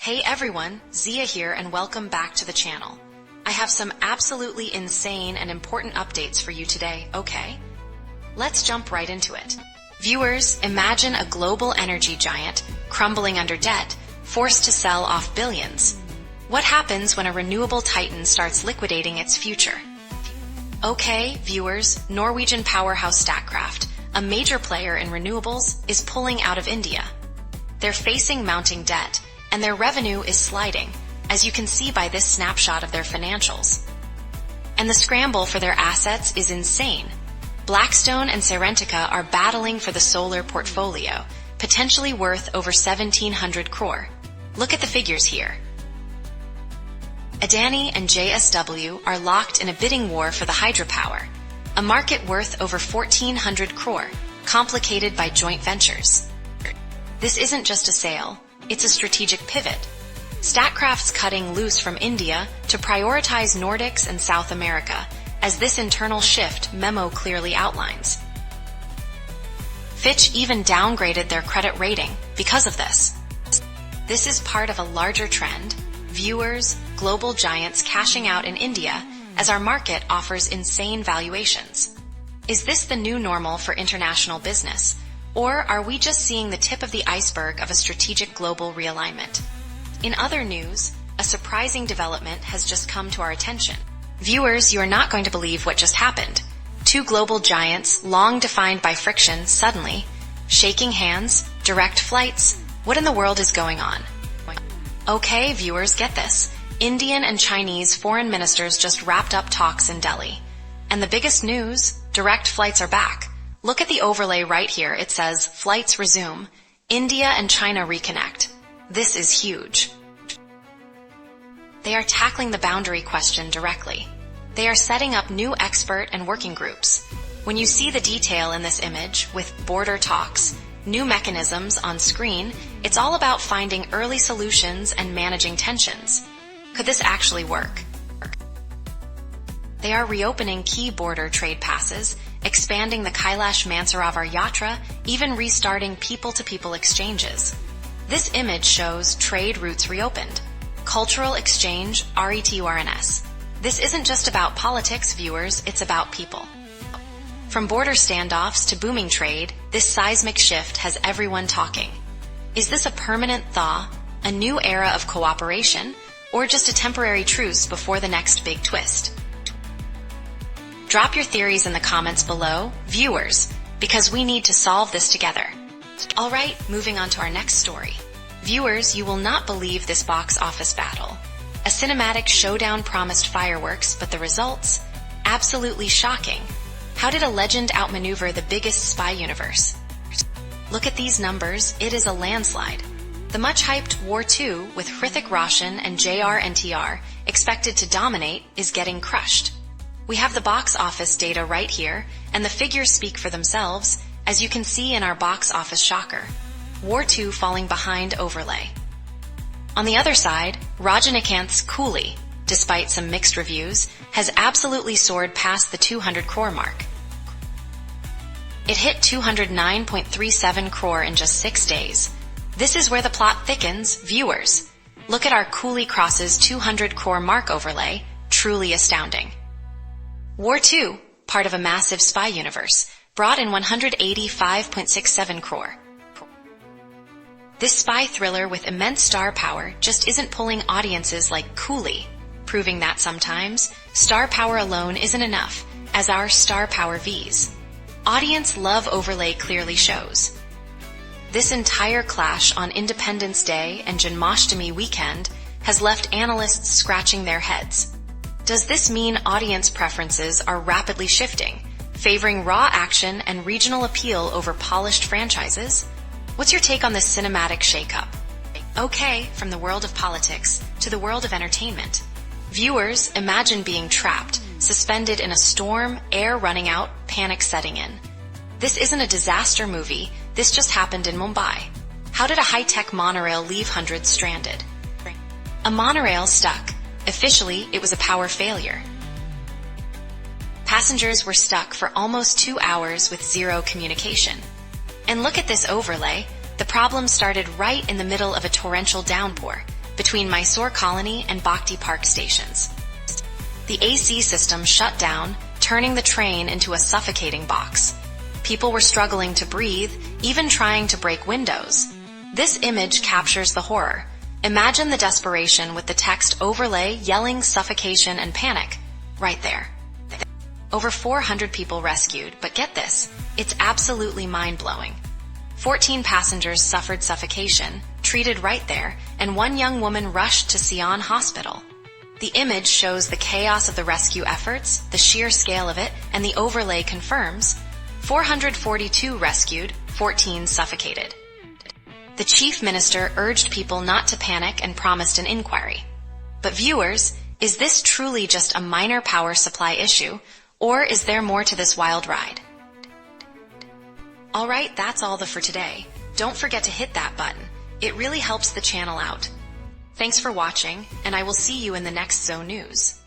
Hey everyone, Zia here and welcome back to the channel. I have some absolutely insane and important updates for you today, okay? Let's jump right into it. Viewers, imagine a global energy giant crumbling under debt, forced to sell off billions. What happens when a renewable titan starts liquidating its future? Okay, viewers, Norwegian powerhouse Statkraft, a major player in renewables, is pulling out of India. They're facing mounting debt, and their revenue is sliding, as you can see by this snapshot of their financials. And the scramble for their assets is insane. Blackstone and Serentica are battling for the solar portfolio, potentially worth over 1,700 crore. Look at the figures here. Adani and JSW are locked in a bidding war for the hydropower, a market worth over 1,400 crore, complicated by joint ventures. This isn't just a sale, it's a strategic pivot. Statkraft's cutting loose from India to prioritize Nordics and South America, as this internal shift memo clearly outlines. Fitch even downgraded their credit rating because of this. This is part of a larger trend, viewers, global giants cashing out in India as our market offers insane valuations. Is this the new normal for international business? Or are we just seeing the tip of the iceberg of a strategic global realignment? In other news, a surprising development has just come to our attention. Viewers, you are not going to believe what just happened. Two global giants, long defined by friction, suddenly shaking hands, direct flights. What in the world is going on? Okay, viewers, get this. Indian and Chinese foreign ministers just wrapped up talks in Delhi. And the biggest news, direct flights are back. Look at the overlay right here. It says, flights resume. India and China reconnect. This is huge. They are tackling the boundary question directly. They are setting up new expert and working groups. When you see the detail in this image with border talks, new mechanisms on screen, it's all about finding early solutions and managing tensions. Could this actually work? They are reopening key border trade passes, expanding the Kailash Mansarovar Yatra, even restarting people-to-people exchanges. This image shows trade routes reopened. Cultural exchange, RETURNS. This isn't just about politics, viewers, it's about people. From border standoffs to booming trade, this seismic shift has everyone talking. Is this a permanent thaw, a new era of cooperation, or just a temporary truce before the next big twist? Drop your theories in the comments below, viewers, because we need to solve this together. Alright, moving on to our next story. Viewers, you will not believe this box office battle. A cinematic showdown promised fireworks, but the results? Absolutely shocking. How did a legend outmaneuver the biggest spy universe? Look at these numbers, it is a landslide. The much-hyped War II, with Hrithik Roshan and JR&TR expected to dominate, is getting crushed. We have the box office data right here, and the figures speak for themselves, as you can see in our box office shocker. War II falling behind overlay. On the other side, Rajinikanth's Coolie, despite some mixed reviews, has absolutely soared past the 200 crore mark. It hit 209.37 crore in just 6 days. This is where the plot thickens, viewers. Look at our Coolie crosses 200 crore mark overlay, truly astounding. War II, part of a massive spy universe, brought in 185.67 crore. This spy thriller with immense star power just isn't pulling audiences like Coolie, proving that sometimes star power alone isn't enough, as our star power Vs. Audience love overlay clearly shows. This entire clash on Independence Day and Janmashtami weekend has left analysts scratching their heads. Does this mean audience preferences are rapidly shifting, favoring raw action and regional appeal over polished franchises? What's your take on this cinematic shakeup? Okay, from the world of politics to the world of entertainment. Viewers, imagine being trapped, suspended in a storm, air running out, panic setting in. This isn't a disaster movie, this just happened in Mumbai. How did a high-tech monorail leave hundreds stranded? A monorail stuck. Officially, it was a power failure. Passengers were stuck for almost 2 hours with zero communication. And look at this overlay. The problem started right in the middle of a torrential downpour. between Mysore Colony and Bhakti Park stations. The AC system shut down, turning the train into a suffocating box. People were struggling to breathe, even trying to break windows. This image captures the horror. Imagine the desperation with the text overlay yelling suffocation and panic right there. Over 400 people rescued, but get this, it's absolutely mind-blowing. 14 passengers suffered suffocation, treated right there, and one young woman rushed to Sion Hospital. The image shows the chaos of the rescue efforts, the sheer scale of it, and the overlay confirms 442 rescued, 14 suffocated. The chief minister urged people not to panic and promised an inquiry. But viewers, is this truly just a minor power supply issue, or is there more to this wild ride? Alright, that's all for today. Don't forget to hit that button. It really helps the channel out. Thanks for watching, and I will see you in the next Zone News.